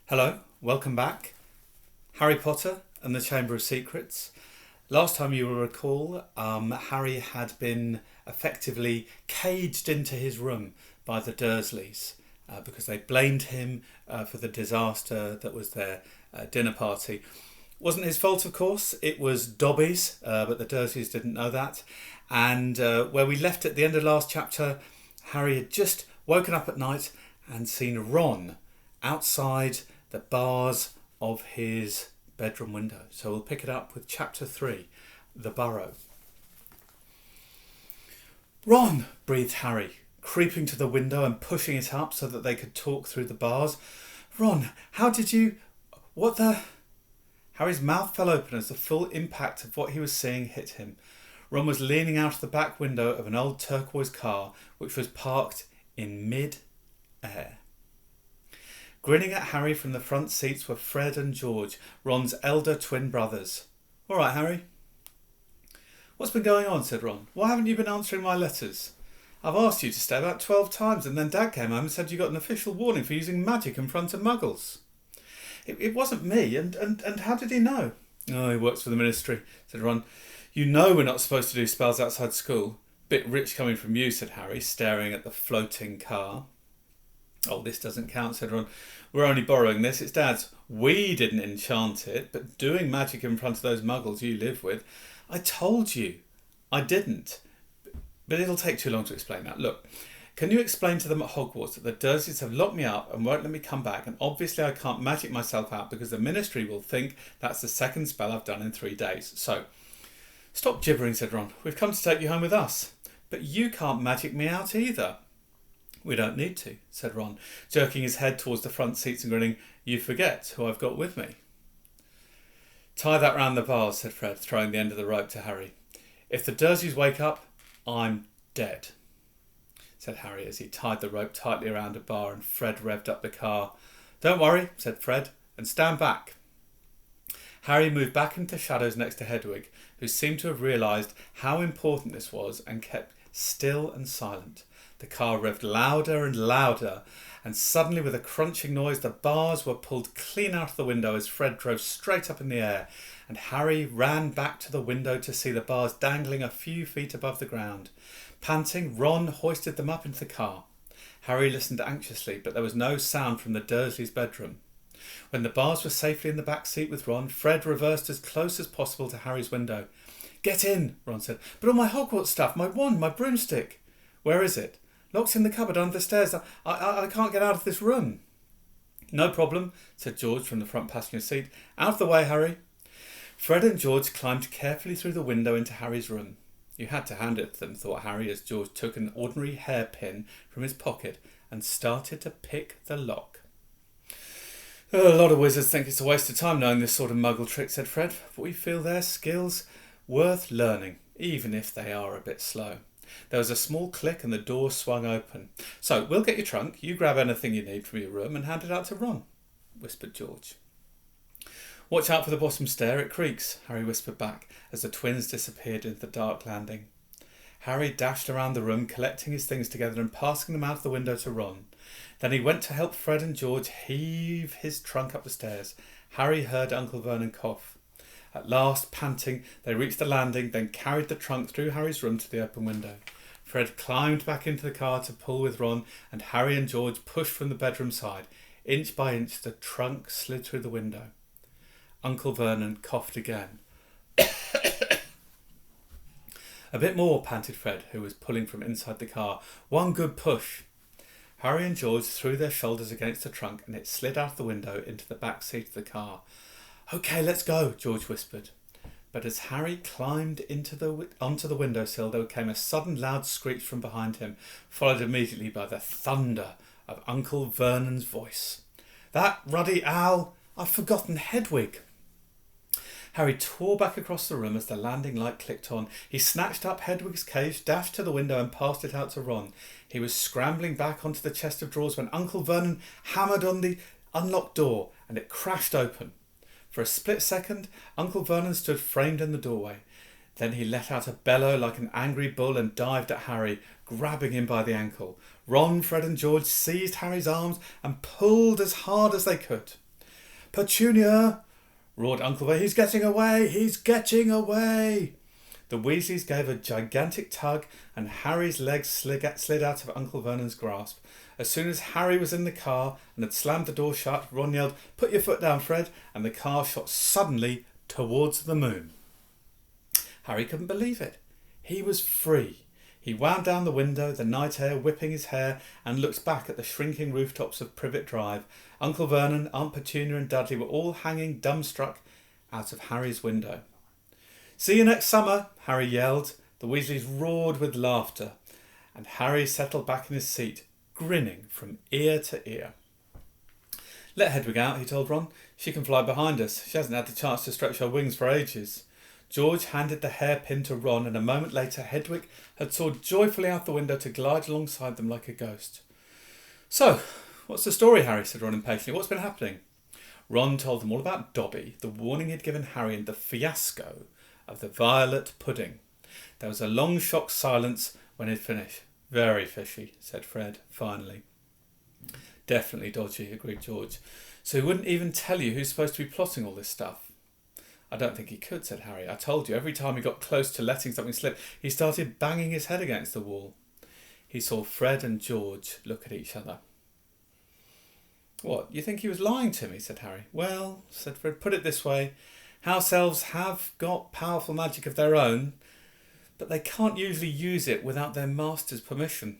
Hello, welcome back. Harry Potter and the Chamber of Secrets. Last time you will recall, Harry had been effectively caged into his room by the Dursleys because they blamed him for the disaster that was their dinner party. Wasn't his fault, of course. It was Dobby's, but the Dursleys didn't know that. And where we left at the end of last chapter, Harry had just woken up at night and seen Ron outside the bars of his bedroom window. So we'll pick it up with chapter 3, The Burrow. Ron, breathed Harry, creeping to the window and pushing it up so that they could talk through the bars. Ron, how did you... What the... Harry's mouth fell open as the full impact of what he was seeing hit him. Ron was leaning out of the back window of an old turquoise car which was parked in mid-air. Grinning at Harry from the front seats were Fred and George, Ron's elder twin brothers. "All right, Harry." "What's been going on?" said Ron. "Why haven't you been answering my letters? I've asked you to stay about 12 times and then Dad came home and said you got an official warning for using magic in front of muggles." It wasn't me, and how did he know?" "Oh, he works for the ministry," said Ron. "You know we're not supposed to do spells outside school." "Bit rich coming from you," said Harry, staring at the floating car. "Oh, this doesn't count," said Ron. "We're only borrowing this. It's Dad's. We didn't enchant it, but doing magic in front of those muggles you live with..." "I told you I didn't. But it'll take too long to explain that. Look, can you explain to them at Hogwarts that the Dursleys have locked me up and won't let me come back, and obviously I can't magic myself out because the ministry will think that's the second spell I've done in 3 days. So..." "Stop gibbering," said Ron. "We've come to take you home with us." "But you can't magic me out either." "We don't need to," said Ron, jerking his head towards the front seats and grinning. "You forget who I've got with me." "Tie that round the bars," said Fred, throwing the end of the rope to Harry. "If the Dursleys wake up, I'm dead," said Harry as he tied the rope tightly around a bar and Fred revved up the car. "Don't worry," said Fred, "and stand back." Harry moved back into shadows next to Hedwig, who seemed to have realised how important this was and kept still and silent. The car revved louder and louder, and suddenly with a crunching noise the bars were pulled clean out of the window as Fred drove straight up in the air, and Harry ran back to the window to see the bars dangling a few feet above the ground. Panting, Ron hoisted them up into the car. Harry listened anxiously, but there was no sound from the Dursleys' bedroom. When the bars were safely in the back seat with Ron, Fred reversed as close as possible to Harry's window. "Get in," Ron said. "But all my Hogwarts stuff, my wand, my broomstick." "Where is it?" "Locked in the cupboard under the stairs. I can't get out of this room." "No problem," said George from the front passenger seat. "Out of the way, Harry." Fred and George climbed carefully through the window into Harry's room. You had to hand it to them, thought Harry, as George took an ordinary hairpin from his pocket and started to pick the lock. "A lot of wizards think it's a waste of time knowing this sort of muggle trick," said Fred, "but we feel they're skills worth learning, even if they are a bit slow." There was a small click and the door swung open. "So, we'll get your trunk, you grab anything you need from your room and hand it out to Ron," whispered George. "Watch out for the bottom stair, it creaks," Harry whispered back as the twins disappeared into the dark landing. Harry dashed around the room, collecting his things together and passing them out of the window to Ron. Then he went to help Fred and George heave his trunk up the stairs. Harry heard Uncle Vernon cough. At last, panting, they reached the landing, then carried the trunk through Harry's room to the open window. Fred climbed back into the car to pull with Ron, and Harry and George pushed from the bedroom side. Inch by inch, the trunk slid through the window. Uncle Vernon coughed again. "A bit more," panted Fred, who was pulling from inside the car. "One good push." Harry and George threw their shoulders against the trunk, and it slid out the window into the back seat of the car. "OK, let's go," George whispered. But as Harry climbed onto the windowsill, there came a sudden loud screech from behind him, followed immediately by the thunder of Uncle Vernon's voice. "That ruddy owl! I've forgotten Hedwig." Harry tore back across the room as the landing light clicked on. He snatched up Hedwig's cage, dashed to the window and passed it out to Ron. He was scrambling back onto the chest of drawers when Uncle Vernon hammered on the unlocked door and it crashed open. For a split second, Uncle Vernon stood framed in the doorway. Then he let out a bellow like an angry bull and dived at Harry, grabbing him by the ankle. Ron, Fred and George seized Harry's arms and pulled as hard as they could. Petunia!" roared Uncle Vernon. "He's getting away! He's getting away!" The Weasleys gave a gigantic tug and Harry's legs slid out of Uncle Vernon's grasp. As soon as Harry was in the car and had slammed the door shut, Ron yelled, "Put your foot down, Fred," and the car shot suddenly towards the moon. Harry couldn't believe it. He was free. He wound down the window, the night air whipping his hair, and looked back at the shrinking rooftops of Privet Drive. Uncle Vernon, Aunt Petunia and Dudley were all hanging dumbstruck out of Harry's window. "See you next summer," Harry yelled. The Weasleys roared with laughter, and Harry settled back in his seat, grinning from ear to ear. "Let Hedwig out," he told Ron. "She can fly behind us. She hasn't had the chance to stretch her wings for ages." George handed the hairpin to Ron, and a moment later Hedwig had soared joyfully out the window to glide alongside them like a ghost. "So, what's the story, Harry?" said Ron impatiently. "What's been happening?" Ron told them all about Dobby, the warning he'd given Harry, and the fiasco of the violet pudding. There was a long shocked silence when he'd finished. "Very fishy," said Fred, finally. "Definitely dodgy," agreed George. "So he wouldn't even tell you who's supposed to be plotting all this stuff?" "I don't think he could," said Harry. "I told you, every time he got close to letting something slip, he started banging his head against the wall." He saw Fred and George look at each other. "What, you think he was lying to me?" said Harry. "Well," said Fred, "put it this way. House elves have got powerful magic of their own, but they can't usually use it without their master's permission.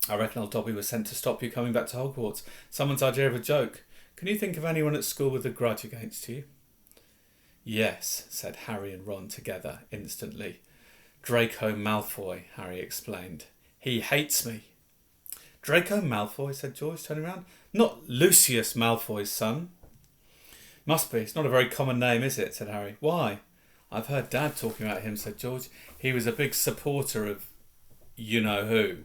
I reckon old Dobby was sent to stop you coming back to Hogwarts. Someone's idea of a joke. Can you think of anyone at school with a grudge against you?" "Yes," said Harry and Ron together instantly. "Draco Malfoy," Harry explained. "He hates me." "Draco Malfoy?" said George, turning round. "Not Lucius Malfoy's son?" "Must be. It's not a very common name, is it?" said Harry. "Why?" "I've heard Dad talking about him," said George. "He was a big supporter of you-know-who."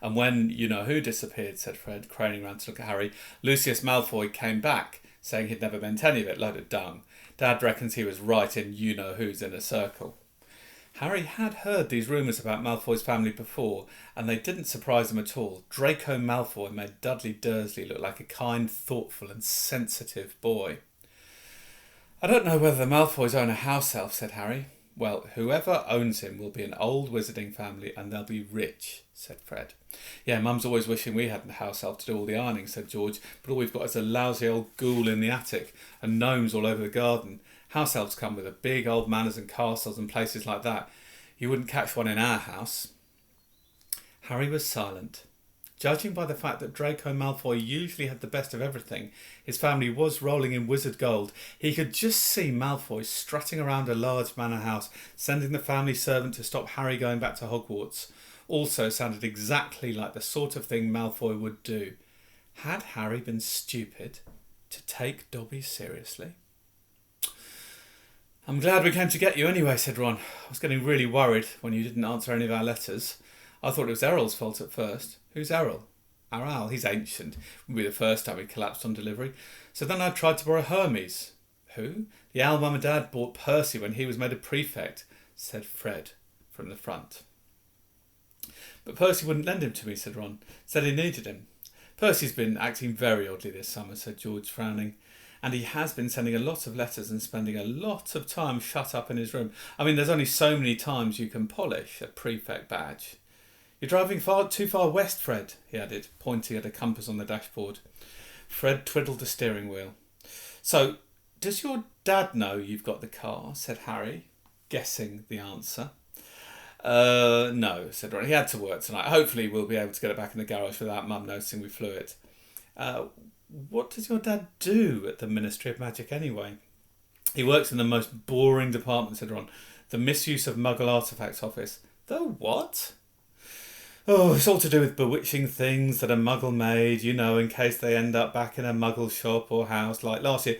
"And when you-know-who disappeared," said Fred, craning round to look at Harry, "Lucius Malfoy came back, saying he'd never meant any of it, load of dung. Dad reckons he was right in you-know-who's inner circle." Harry had heard these rumours about Malfoy's family before, and they didn't surprise him at all. Draco Malfoy made Dudley Dursley look like a kind, thoughtful and sensitive boy. "I don't know whether the Malfoys own a house elf," said Harry. "Well, whoever owns him will be an old wizarding family, and they'll be rich," said Fred. "Yeah, Mum's always wishing we had a house elf to do all the ironing," said George, "but all we've got is a lousy old ghoul in the attic and gnomes all over the garden. House elves come with big old manors and castles and places like that. You wouldn't catch one in our house." Harry was silent. Judging by the fact that Draco Malfoy usually had the best of everything, his family was rolling in wizard gold. He could just see Malfoy strutting around a large manor house, sending the family servant to stop Harry going back to Hogwarts. Also sounded exactly like the sort of thing Malfoy would do. Had Harry been stupid to take Dobby seriously? "I'm glad we came to get you anyway," said Ron. "I was getting really worried when you didn't answer any of our letters. I thought it was Errol's fault at first." "Who's Errol?" "Our owl. He's ancient. It wouldn't be the first time he collapsed on delivery. So then I tried to borrow Hermes." "Who?" "The owl Mum and Dad bought Percy when he was made a prefect," said Fred from the front. "But Percy wouldn't lend him to me," said Ron. "Said he needed him." "Percy's been acting very oddly this summer," said George, frowning. "And he has been sending a lot of letters and spending a lot of time shut up in his room. I mean, there's only so many times you can polish a prefect badge. You're driving too far west, Fred," he added, pointing at a compass on the dashboard. Fred twiddled the steering wheel. "So, does your dad know you've got the car?" said Harry, guessing the answer. No," said Ron. "He had to work tonight. Hopefully we'll be able to get it back in the garage without Mum noticing we flew it." What does your dad do at the Ministry of Magic anyway?" "He works in the most boring department," said Ron. "The Misuse of Muggle Artefacts Office." "The what?" "Oh, it's all to do with bewitching things that a Muggle made, in case they end up back in a Muggle shop or house. Like last year,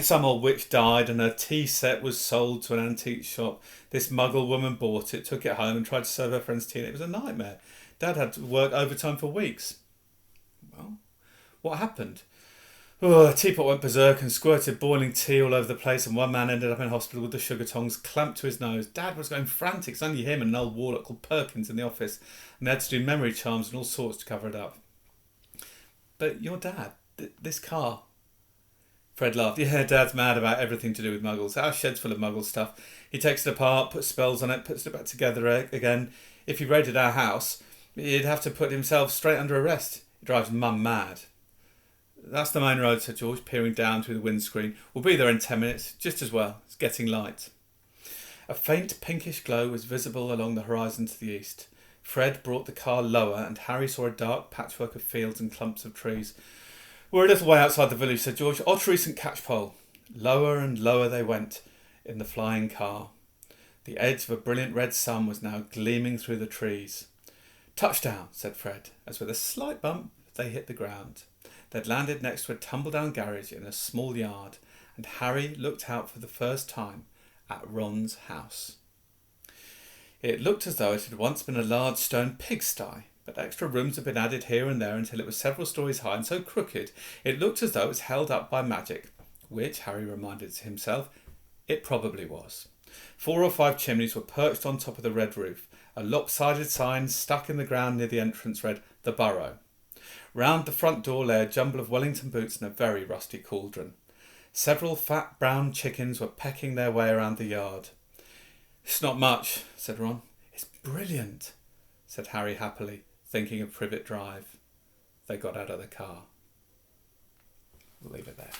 some old witch died and her tea set was sold to an antique shop. This Muggle woman bought it, took it home and tried to serve her friends tea, and it was a nightmare. Dad had to work overtime for weeks." "Well, what happened?" "Oh, a teapot went berserk and squirted boiling tea all over the place, and one man ended up in hospital with the sugar tongs clamped to his nose. Dad was going frantic. It's only him and an old warlock called Perkins in the office, and they had to do memory charms and all sorts to cover it up." "But your dad, this car, Fred laughed. Yeah, Dad's mad about everything to do with muggles. Our shed's full of muggle stuff. He takes it apart, puts spells on it, puts it back together again. If he raided our house, he'd have to put himself straight under arrest. It drives Mum mad. That's the main road, said George, peering down through the windscreen. We'll be there in 10 minutes, just as well. It's getting light. A faint pinkish glow was visible along the horizon to the east. Fred brought the car lower, and Harry saw a dark patchwork of fields and clumps of trees. We're a little way outside the village, said George. Odd recent catchpole. Lower and lower they went in the flying car. The edge of a brilliant red sun was now gleaming through the trees. Touchdown, said Fred, as with a slight bump they hit the ground. They'd landed next to a tumble-down garage in a small yard, and Harry looked out for the first time at Ron's house. It looked as though it had once been a large stone pigsty, but extra rooms had been added here and there until it was several stories high and so crooked it looked as though it was held up by magic, which, Harry reminded himself, it probably was. 4 or 5 chimneys were perched on top of the red roof. A lopsided sign stuck in the ground near the entrance read, "The Burrow." Round the front door lay a jumble of Wellington boots and a very rusty cauldron. Several fat brown chickens were pecking their way around the yard. "It's not much," said Ron. "It's brilliant," said Harry happily, thinking of Privet Drive. They got out of the car. We'll leave it there.